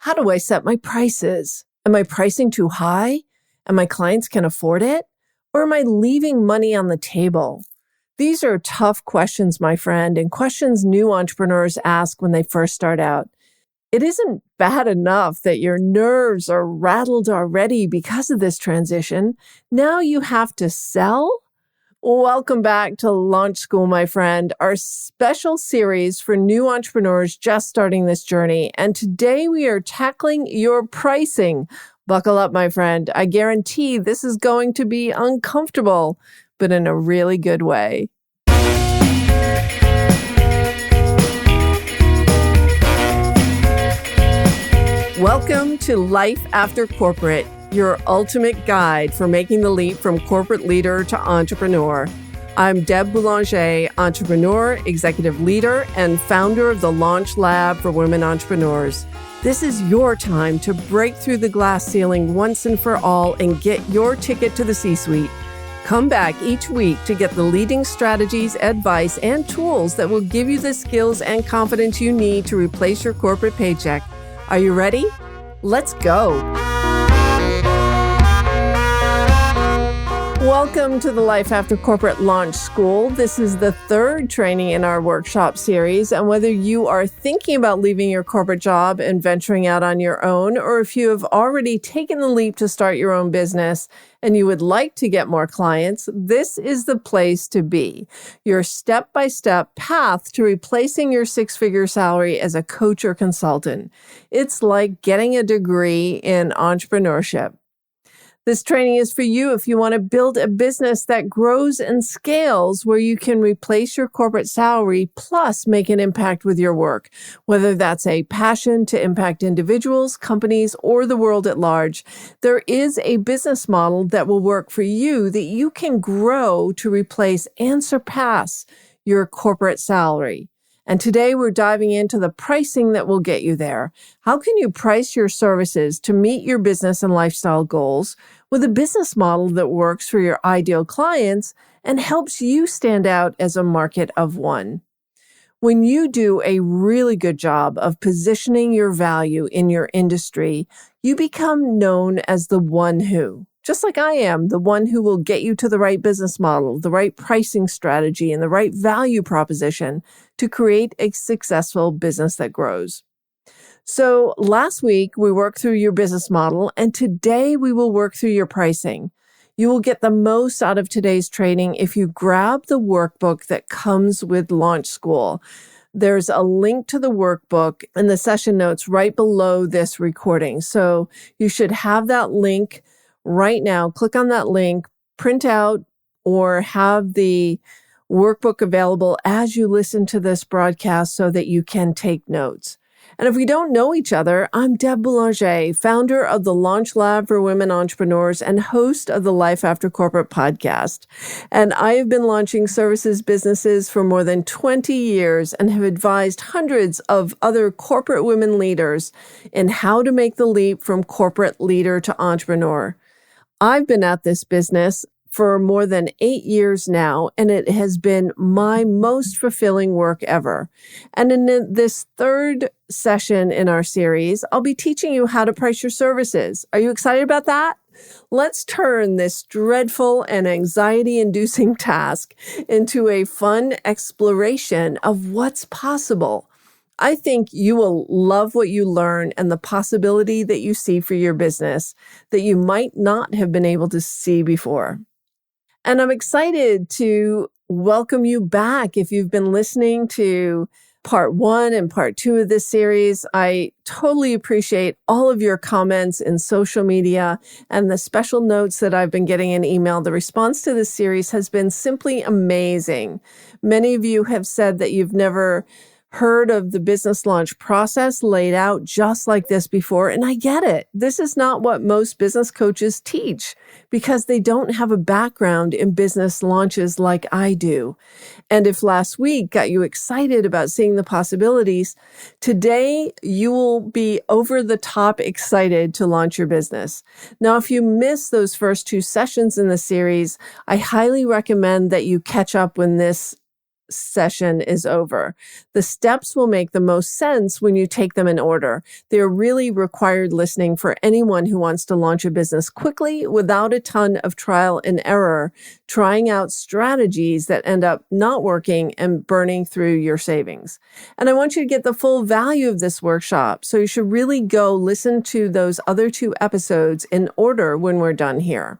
How do I set my prices? Am I pricing too high? And my clients can afford it? Or am I leaving money on the table? These are tough questions, my friend, and questions new entrepreneurs ask when they first start out. It isn't bad enough that your nerves are rattled already because of this transition. Now you have to sell? Welcome back to Launch School, my friend, our special series for new entrepreneurs just starting this journey. And today we are tackling your pricing. Buckle up, my friend. I guarantee this is going to be uncomfortable, but in a really good way. Welcome to Life After Corporate, your ultimate guide for making the leap from corporate leader to entrepreneur. I'm Deb Boulanger, entrepreneur, executive leader, and founder of the Launch Lab for Women Entrepreneurs. This is your time to break through the glass ceiling once and for all and get your ticket to the C-suite. Come back each week to get the leading strategies, advice, and tools that will give you the skills and confidence you need to replace your corporate paycheck. Are you ready? Let's go. Welcome to the Life After Corporate Launch School. This is the third training in our workshop series. And whether you are thinking about leaving your corporate job and venturing out on your own, or if you have already taken the leap to start your own business and you would like to get more clients, this is the place to be. Your step-by-step path to replacing your six-figure salary as a coach or consultant. It's like getting a degree in entrepreneurship. This training is for you if you want to build a business that grows and scales where you can replace your corporate salary plus make an impact with your work, whether that's a passion to impact individuals, companies, or the world at large. There is a business model that will work for you that you can grow to replace and surpass your corporate salary. And today we're diving into the pricing that will get you there. How can you price your services to meet your business and lifestyle goals with a business model that works for your ideal clients and helps you stand out as a market of one? When you do a really good job of positioning your value in your industry, you become known as the one who. Just like I am, the one who will get you to the right business model, the right pricing strategy, and the right value proposition to create a successful business that grows. So last week, we worked through your business model, and today we will work through your pricing. You will get the most out of today's training if you grab the workbook that comes with Launch School. There's a link to the workbook in the session notes right below this recording. So you should have that link right now. Click on that link, print out, or have the workbook available as you listen to this broadcast so that you can take notes. And if we don't know each other, I'm Deb Boulanger, founder of the Launch Lab for Women Entrepreneurs and host of the Life After Corporate podcast. And I have been launching services businesses for more than 20 years and have advised hundreds of other corporate women leaders in how to make the leap from corporate leader to entrepreneur. I've been at this business for more than 8 years now, and it has been my most fulfilling work ever. And in this third session in our series, I'll be teaching you how to price your services. Are you excited about that? Let's turn this dreadful and anxiety-inducing task into a fun exploration of what's possible. I think you will love what you learn and the possibility that you see for your business that you might not have been able to see before. And I'm excited to welcome you back if you've been listening to part 1 and part 2 of this series. I totally appreciate all of your comments in social media and the special notes that I've been getting in email. The response to this series has been simply amazing. Many of you have said that you've never heard of the business launch process laid out just like this before, and I get it. This is not what most business coaches teach because they don't have a background in business launches like I do. And if last week got you excited about seeing the possibilities, today you will be over the top excited to launch your business. Now, if you missed those first 2 sessions in the series, I highly recommend that you catch up when this session is over. The steps will make the most sense when you take them in order. They're really required listening for anyone who wants to launch a business quickly without a ton of trial and error, trying out strategies that end up not working and burning through your savings. And I want you to get the full value of this workshop. So you should really go listen to those other 2 episodes in order when we're done here.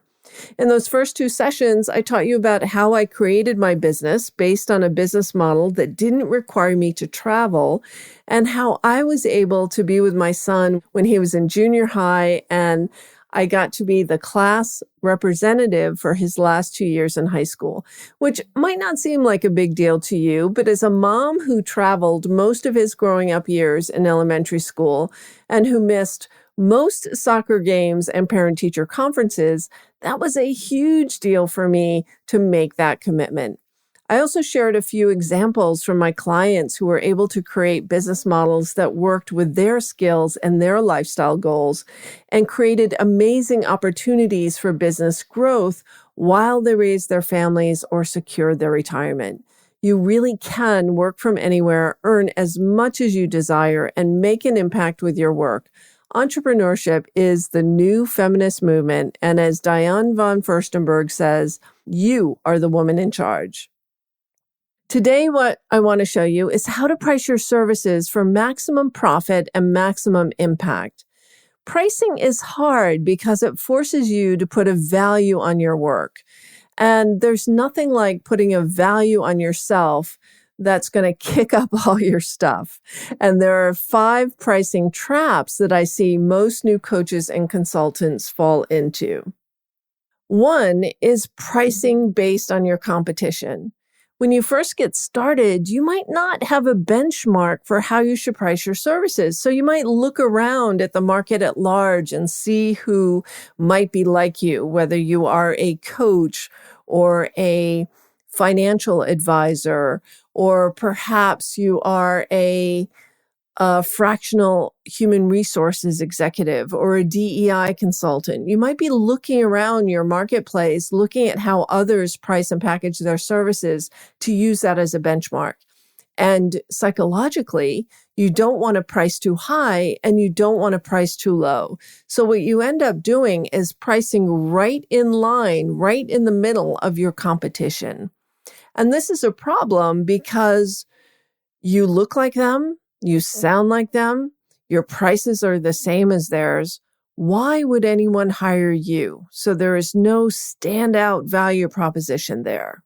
In those first 2 sessions, I taught you about how I created my business based on a business model that didn't require me to travel, and how I was able to be with my son when he was in junior high, and I got to be the class representative for his last 2 years in high school, which might not seem like a big deal to you, but as a mom who traveled most of his growing up years in elementary school and who missed most soccer games and parent-teacher conferences, that was a huge deal for me to make that commitment. I also shared a few examples from my clients who were able to create business models that worked with their skills and their lifestyle goals and created amazing opportunities for business growth while they raised their families or secured their retirement. You really can work from anywhere, earn as much as you desire, and make an impact with your work. Entrepreneurship is the new feminist movement, and as Diane von Furstenberg says, you are the woman in charge. Today, what I want to show you is how to price your services for maximum profit and maximum impact. Pricing is hard because it forces you to put a value on your work. And there's nothing like putting a value on yourself that's going to kick up all your stuff. And there are 5 pricing traps that I see most new coaches and consultants fall into. 1 is pricing based on your competition. When you first get started, you might not have a benchmark for how you should price your services. So you might look around at the market at large and see who might be like you, whether you are a coach or a financial advisor, or perhaps you are a fractional human resources executive or a DEI consultant. You might be looking around your marketplace, looking at how others price and package their services to use that as a benchmark. And psychologically, you don't want to price too high and you don't want to price too low. So what you end up doing is pricing right in line, right in the middle of your competition. And this is a problem because you look like them, you sound like them, your prices are the same as theirs. Why would anyone hire you? So there is no standout value proposition there.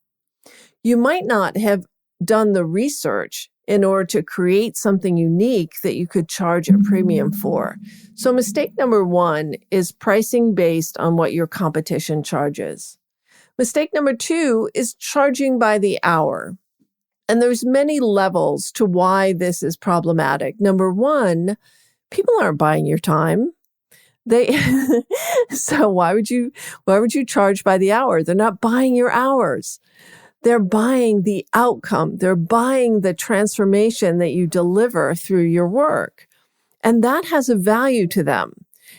You might not have done the research in order to create something unique that you could charge a premium for. So mistake number 1 is pricing based on what your competition charges. Mistake number 2 is charging by the hour. And there's many levels to why this is problematic. Number 1, people aren't buying your time. So why would you charge by the hour? They're not buying your hours. They're buying the outcome. They're buying the transformation that you deliver through your work. And that has a value to them.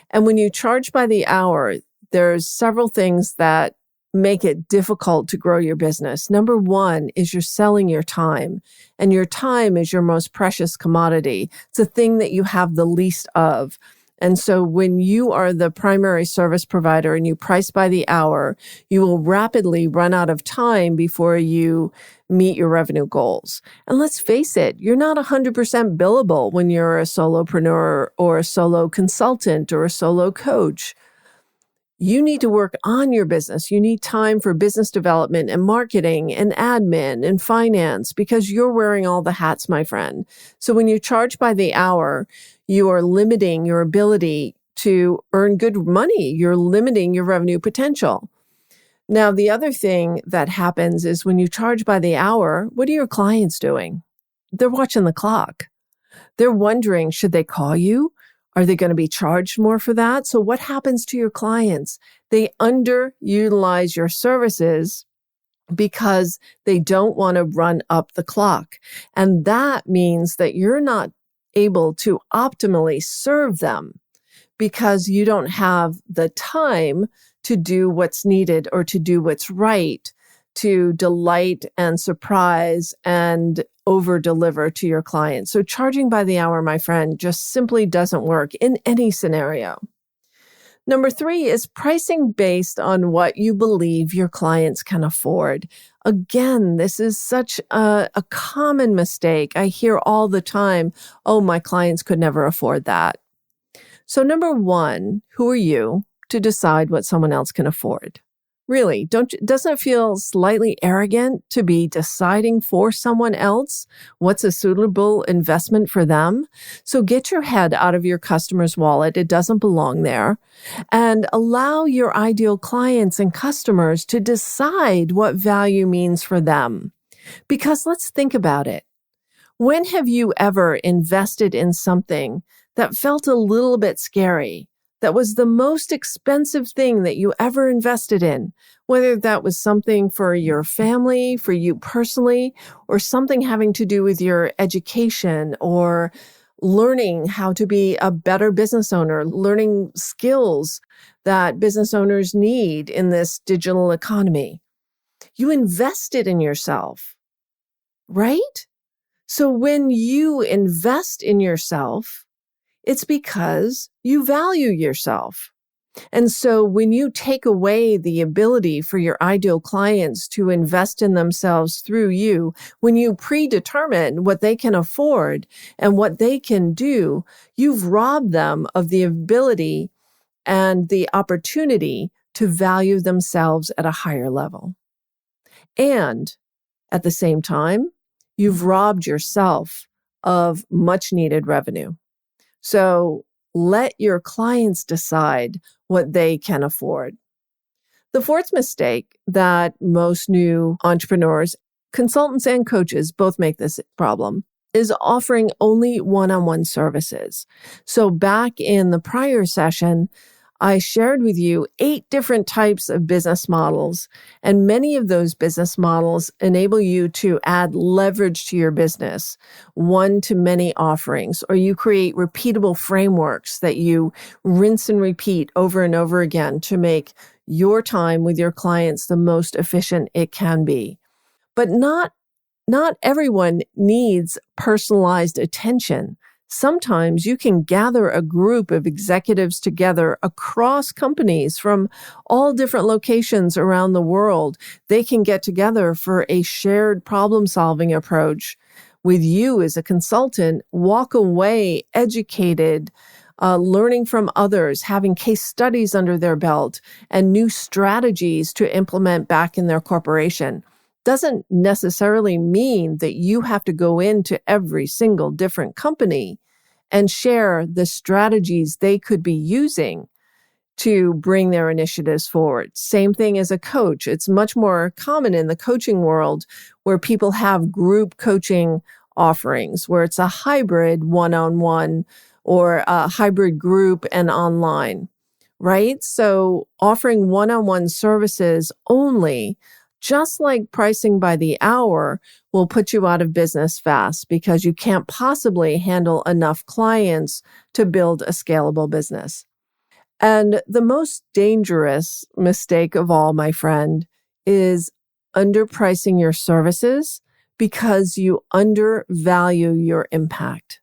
And when you charge by the hour, there's several things that make it difficult to grow your business. Number 1 is you're selling your time, and your time is your most precious commodity. It's a thing that you have the least of. And so when you are the primary service provider and you price by the hour, you will rapidly run out of time before you meet your revenue goals. And let's face it, you're not 100% billable when you're a solopreneur or a solo consultant or a solo coach. You need to work on your business. You need time for business development and marketing and admin and finance because you're wearing all the hats, my friend. So when you charge by the hour, you are limiting your ability to earn good money. You're limiting your revenue potential. Now, the other thing that happens is when you charge by the hour, what are your clients doing? They're watching the clock. They're wondering, should they call you? Are they going to be charged more for that? So what happens to your clients? They underutilize your services because they don't want to run up the clock. And that means that you're not able to optimally serve them because you don't have the time to do what's needed or to do what's right to delight and surprise and over deliver to your clients. So charging by the hour, my friend, just simply doesn't work in any scenario. Number 3 is pricing based on what you believe your clients can afford. Again, this is such a common mistake. I hear all the time, oh, my clients could never afford that. So number 1, who are you to decide what someone else can afford? Really, doesn't it feel slightly arrogant to be deciding for someone else what's a suitable investment for them? So get your head out of your customer's wallet. It doesn't belong there. And allow your ideal clients and customers to decide what value means for them. Because let's think about it. When have you ever invested in something that felt a little bit scary? That was the most expensive thing that you ever invested in, whether that was something for your family, for you personally, or something having to do with your education or learning how to be a better business owner, learning skills that business owners need in this digital economy. You invested in yourself, right? So when you invest in yourself, it's because you value yourself. And so when you take away the ability for your ideal clients to invest in themselves through you, when you predetermine what they can afford and what they can do, you've robbed them of the ability and the opportunity to value themselves at a higher level. And at the same time, you've robbed yourself of much needed revenue. So let your clients decide what they can afford. The 4th mistake that most new entrepreneurs, consultants, and coaches both make this problem is offering only one-on-one services. So back in the prior session, I shared with you 8 different types of business models, and many of those business models enable you to add leverage to your business, one-to-many offerings, or you create repeatable frameworks that you rinse and repeat over and over again to make your time with your clients the most efficient it can be. But not everyone needs personalized attention. Sometimes you can gather a group of executives together across companies from all different locations around the world. They can get together for a shared problem-solving approach with you as a consultant, walk away educated, learning from others, having case studies under their belt, and new strategies to implement back in their corporation. Doesn't necessarily mean that you have to go into every single different company and share the strategies they could be using to bring their initiatives forward. Same thing as a coach. It's much more common in the coaching world where people have group coaching offerings, where it's a hybrid one-on-one or a hybrid group and online, right? So offering one-on-one services only, just like pricing by the hour, will put you out of business fast because you can't possibly handle enough clients to build a scalable business. And the most dangerous mistake of all, my friend, is underpricing your services because you undervalue your impact.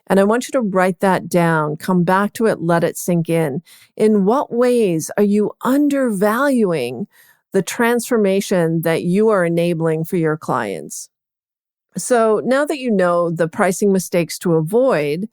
And I want you to write that down, come back to it, let it sink in. In what ways are you undervaluing the transformation that you are enabling for your clients? So now that you know the pricing mistakes to avoid,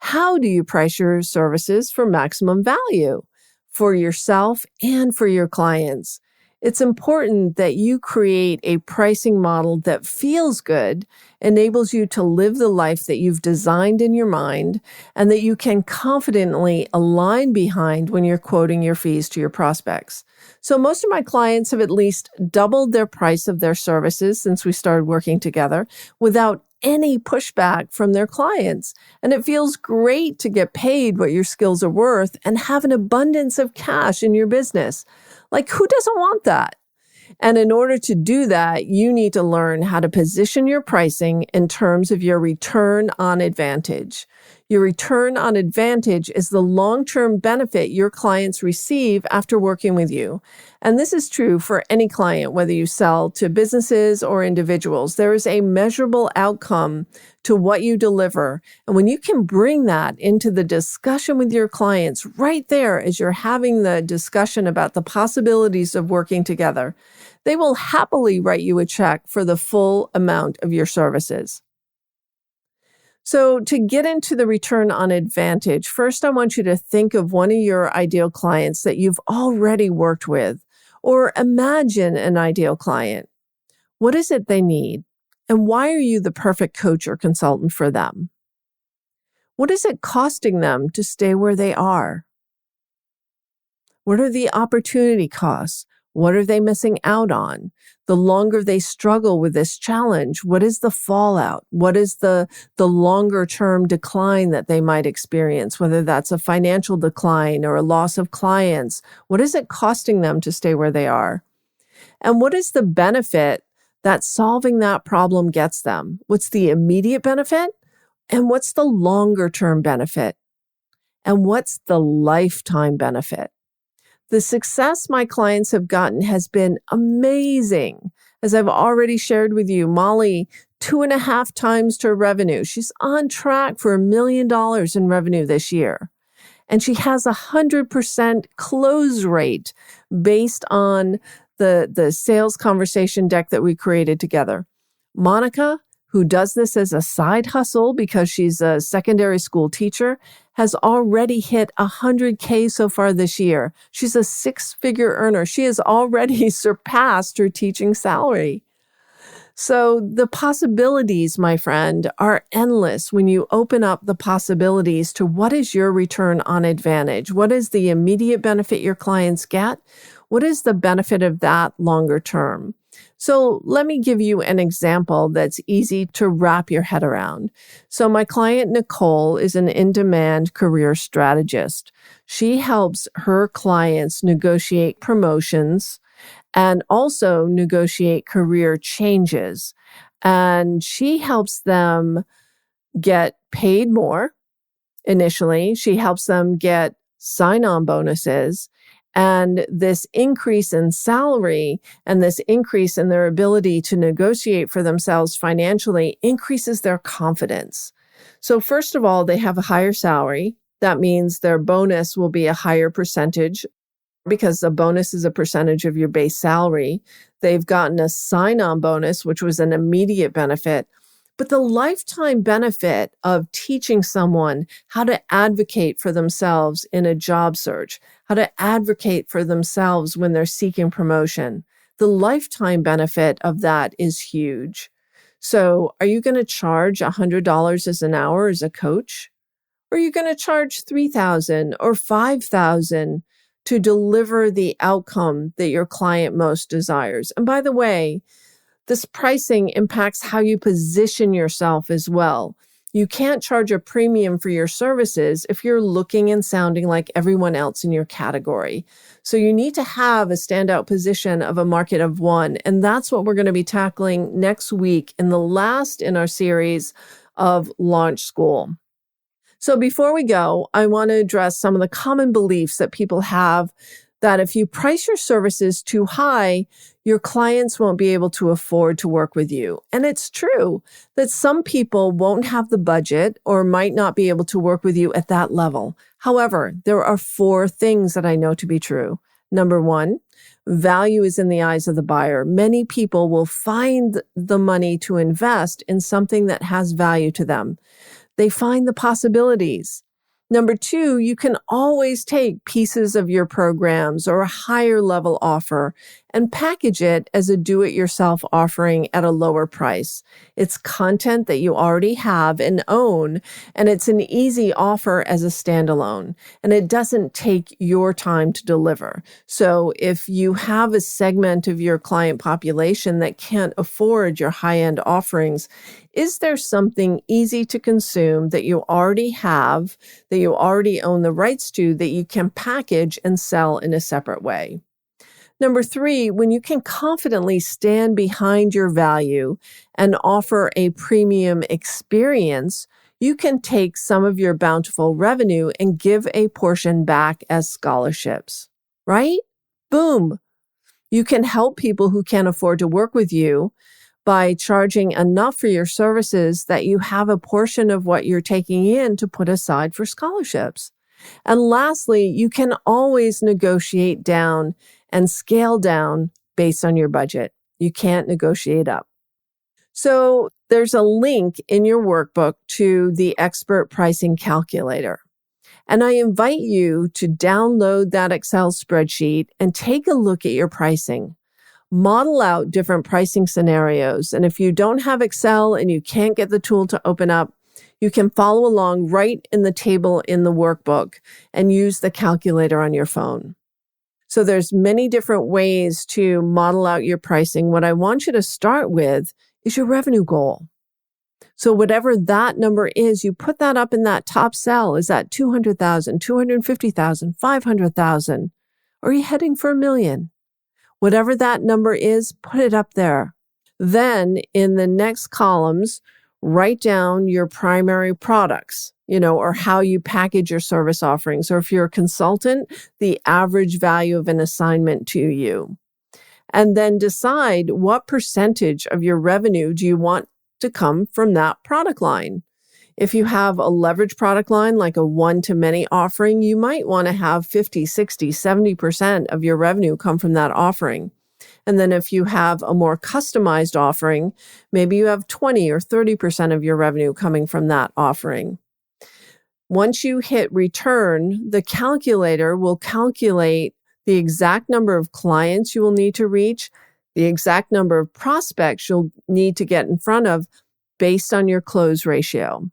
how do you price your services for maximum value for yourself and for your clients? It's important that you create a pricing model that feels good, enables you to live the life that you've designed in your mind, and that you can confidently align behind when you're quoting your fees to your prospects. So most of my clients have at least doubled their price of their services since we started working together without any pushback from their clients. And it feels great to get paid what your skills are worth and have an abundance of cash in your business. Like, who doesn't want that? And in order to do that, you need to learn how to position your pricing in terms of your return on advantage. Your return on advantage is the long-term benefit your clients receive after working with you. And this is true for any client, whether you sell to businesses or individuals. There is a measurable outcome to what you deliver. And when you can bring that into the discussion with your clients right there as you're having the discussion about the possibilities of working together, they will happily write you a check for the full amount of your services. So to get into the return on advantage, first I want you to think of one of your ideal clients that you've already worked with, or imagine an ideal client. What is it they need? And why are you the perfect coach or consultant for them? What is it costing them to stay where they are? What are the opportunity costs? What are they missing out on? The longer they struggle with this challenge, what is the fallout? What is the longer term decline that they might experience, whether that's a financial decline or a loss of clients? What is it costing them to stay where they are? And what is the benefit that solving that problem gets them? What's the immediate benefit? And what's the longer term benefit? And what's the lifetime benefit? The success my clients have gotten has been amazing. As I've already shared with you, Molly, 2.5 times her revenue. She's on track for $1 million in revenue this year. And she has 100% close rate based on the sales conversation deck that we created together. Monica, who does this as a side hustle because she's a secondary school teacher, has already hit 100K so far this year. She's a 6-figure earner. She has already surpassed her teaching salary. So the possibilities, my friend, are endless when you open up the possibilities to what is your return on advantage? What is the immediate benefit your clients get? What is the benefit of that longer term? So let me give you an example that's easy to wrap your head around. So my client, Nicole, is an in-demand career strategist. She helps her clients negotiate promotions and also negotiate career changes. And she helps them get paid more initially. She helps them get sign-on bonuses. And this increase in salary and this increase in their ability to negotiate for themselves financially increases their confidence. So first of all, they have a higher salary. That means their bonus will be a higher percentage because a bonus is a percentage of your base salary. They've gotten a sign-on bonus, which was an immediate benefit. But the lifetime benefit of teaching someone how to advocate for themselves in a job search, how to advocate for themselves when they're seeking promotion, the lifetime benefit of that is huge. So are you going to charge $100 as an hour as a coach? Or are you going to charge $3,000 or $5,000 to deliver the outcome that your client most desires? And by the way, this pricing impacts how you position yourself as well. You can't charge a premium for your services if you're looking and sounding like everyone else in your category. So you need to have a standout position of a market of one. And that's what we're going to be tackling next week in the last in our series of Launch School. So before we go, I want to address some of the common beliefs that people have that if you price your services too high, your clients won't be able to afford to work with you. And it's true that some people won't have the budget or might not be able to work with you at that level. However, there are 4 things that I know to be true. Number 1, value is in the eyes of the buyer. Many people will find the money to invest in something that has value to them. They find the possibilities. Number 2, you can always take pieces of your programs or a higher level offer and package it as a do-it-yourself offering at a lower price. It's content that you already have and own, and it's an easy offer as a standalone, and it doesn't take your time to deliver. So if you have a segment of your client population that can't afford your high-end offerings, is there something easy to consume that you already have, that you already own the rights to, that you can package and sell in a separate way? Number 3, when you can confidently stand behind your value and offer a premium experience, You can take some of your bountiful revenue and give a portion back as scholarships, right? Boom. You can help people who can't afford to work with you by charging enough for your services that you have a portion of what you're taking in to put aside for scholarships. And lastly, you can always negotiate down and scale down based on your budget. You can't negotiate up. So there's a link in your workbook to the expert pricing calculator. And I invite you to download that Excel spreadsheet and take a look at your pricing. Model out different pricing scenarios. And if you don't have Excel and you can't get the tool to open up, you can follow along right in the table in the workbook and use the calculator on your phone. So there's many different ways to model out your pricing. What I want you to start with is your revenue goal. So whatever that number is, you put that up in that top cell. Is that 200,000, 250,000, 500,000? Or are you heading for $1 million? Whatever that number is, put it up there. Then in the next columns, write down your primary products, or how you package your service offerings. Or if you're a consultant, the average value of an assignment to you. And then decide what percentage of your revenue do you want to come from that product line. If you have a leverage product line, like a one-to-many offering, you might want to have 50, 60, 70% of your revenue come from that offering. And then if you have a more customized offering, maybe you have 20 or 30% of your revenue coming from that offering. Once you hit return, the calculator will calculate the exact number of clients you will need to reach, the exact number of prospects you'll need to get in front of based on your close ratio.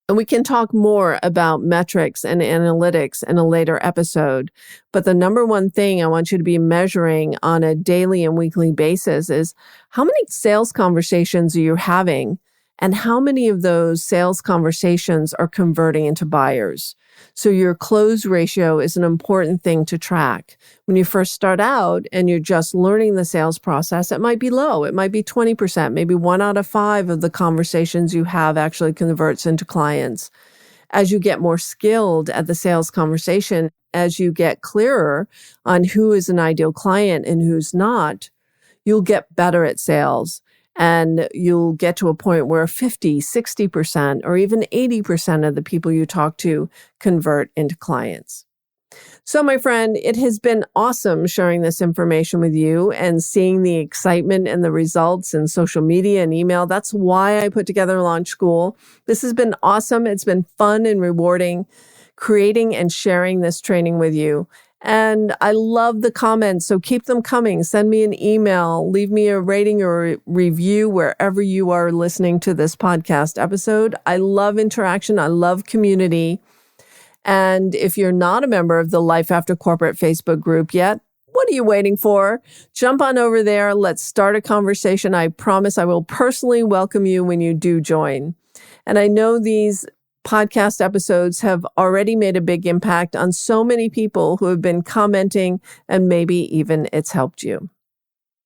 And we can talk more about metrics and analytics in a later episode. But the number one thing I want you to be measuring on a daily and weekly basis is how many sales conversations are you having and how many of those sales conversations are converting into buyers. So your close ratio is an important thing to track. When you first start out and you're just learning the sales process, it might be low. It might be 20%, maybe 1 out of 5 of the conversations you have actually converts into clients. As you get more skilled at the sales conversation, as you get clearer on who is an ideal client and who's not, you'll get better at sales. And you'll get to a point where 50, 60%, or even 80% of the people you talk to convert into clients. So, my friend, it has been awesome sharing this information with you and seeing the excitement and the results in social media and email. That's why I put together Launch School. This has been awesome. It's been fun and rewarding creating and sharing this training with you. And I love the comments, so keep them coming. Send me an email, leave me a rating or a review wherever you are listening to this podcast episode. I love interaction. I love community. And if you're not a member of the Life After Corporate Facebook group yet, what are you waiting for? Jump on over there. Let's start a conversation. I promise I will personally welcome you when you do join. And I know these podcast episodes have already made a big impact on so many people who have been commenting, and maybe even it's helped you.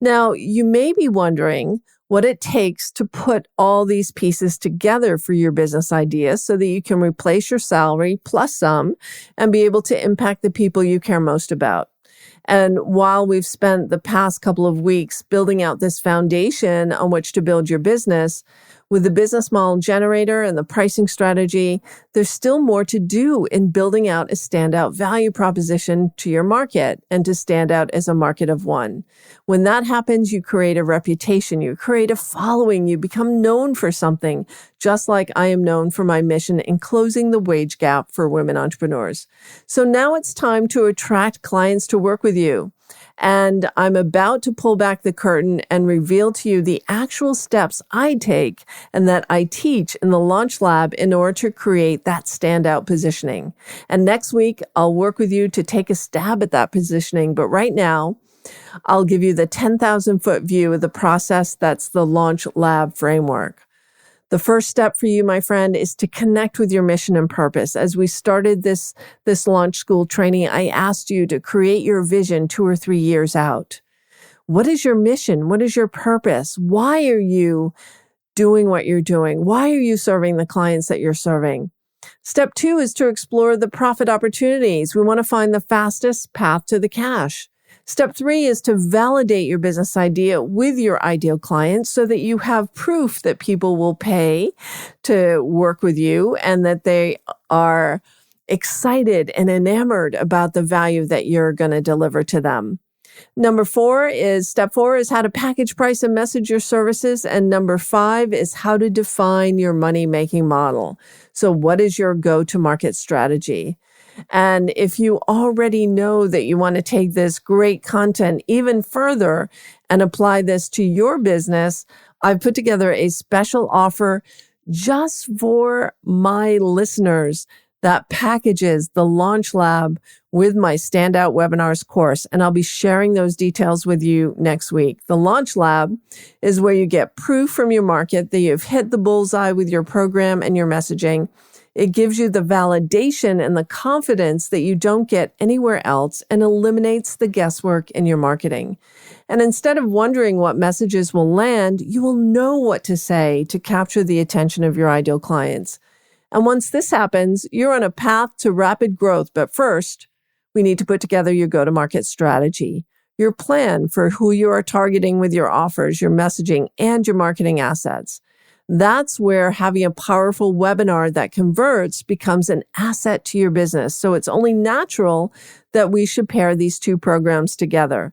Now, you may be wondering what it takes to put all these pieces together for your business idea so that you can replace your salary plus some and be able to impact the people you care most about. And while we've spent the past couple of weeks building out this foundation on which to build your business, with the business model generator and the pricing strategy, there's still more to do in building out a standout value proposition to your market and to stand out as a market of one. When that happens, you create a reputation, you create a following, you become known for something, just like I am known for my mission in closing the wage gap for women entrepreneurs. So now it's time to attract clients to work with you. And I'm about to pull back the curtain and reveal to you the actual steps I take and that I teach in the Launch Lab in order to create that standout positioning. And next week, I'll work with you to take a stab at that positioning. But right now, I'll give you the 10,000-foot view of the process that's the Launch Lab framework. The first step for you, my friend, is to connect with your mission and purpose. As we started this Launch School training, I asked you to create your vision 2 or 3 years out. What is your mission? What is your purpose? Why are you doing what you're doing? Why are you serving the clients that you're serving? Step 2 is to explore the profit opportunities. We want to find the fastest path to the cash. Step 3 is to validate your business idea with your ideal clients so that you have proof that people will pay to work with you and that they are excited and enamored about the value that you're going to deliver to them. Step 4 is how to package, price, and message your services. And number 5 is how to define your money-making model. So what is your go-to-market strategy? And if you already know that you want to take this great content even further and apply this to your business, I've put together a special offer just for my listeners that packages the Launch Lab with my Standout Webinars course. And I'll be sharing those details with you next week. The Launch Lab is where you get proof from your market that you've hit the bullseye with your program and your messaging. It gives you the validation and the confidence that you don't get anywhere else and eliminates the guesswork in your marketing. And instead of wondering what messages will land, you will know what to say to capture the attention of your ideal clients. And once this happens, you're on a path to rapid growth. But first, we need to put together your go-to-market strategy, your plan for who you are targeting with your offers, your messaging, and your marketing assets. That's where having a powerful webinar that converts becomes an asset to your business. So it's only natural that we should pair these two programs together.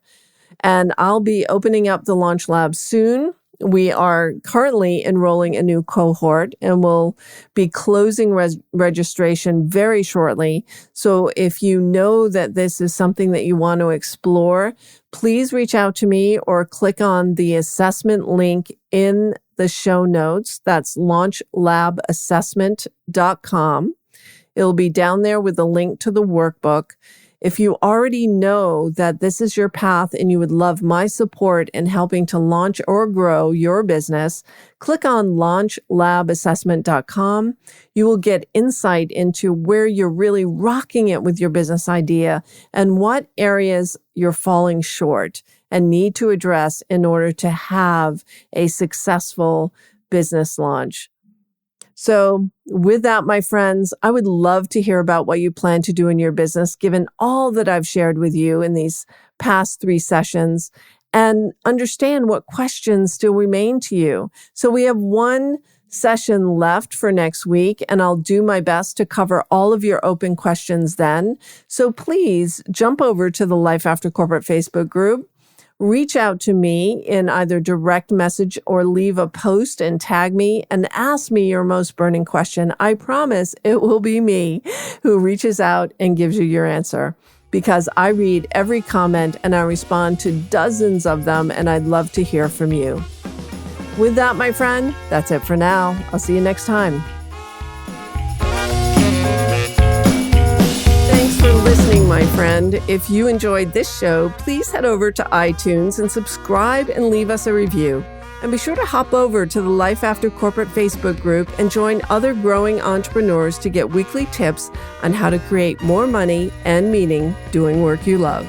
And I'll be opening up the Launch Lab soon. We are currently enrolling a new cohort and we'll be closing registration very shortly. So if you know that this is something that you want to explore, please reach out to me or click on the assessment link in the show notes. That's launchlabassessment.com. It'll be down there with the link to the workbook. If you already know that this is your path and you would love my support in helping to launch or grow your business, click on launchlabassessment.com. You will get insight into where you're really rocking it with your business idea and what areas you're falling short and need to address in order to have a successful business launch. So with that, my friends, I would love to hear about what you plan to do in your business, given all that I've shared with you in these past 3 sessions, and understand what questions still remain to you. So we have 1 session left for next week, and I'll do my best to cover all of your open questions then. So please jump over to the Life After Corporate Facebook group. Reach out to me in either direct message or leave a post and tag me and ask me your most burning question. I promise it will be me who reaches out and gives you your answer, because I read every comment and I respond to dozens of them, and I'd love to hear from you. With that, my friend, that's it for now. I'll see you next time. Thanks for listening, my friend. If you enjoyed this show, please head over to iTunes and subscribe and leave us a review. And be sure to hop over to the Life After Corporate Facebook group and join other growing entrepreneurs to get weekly tips on how to create more money and meaning doing work you love.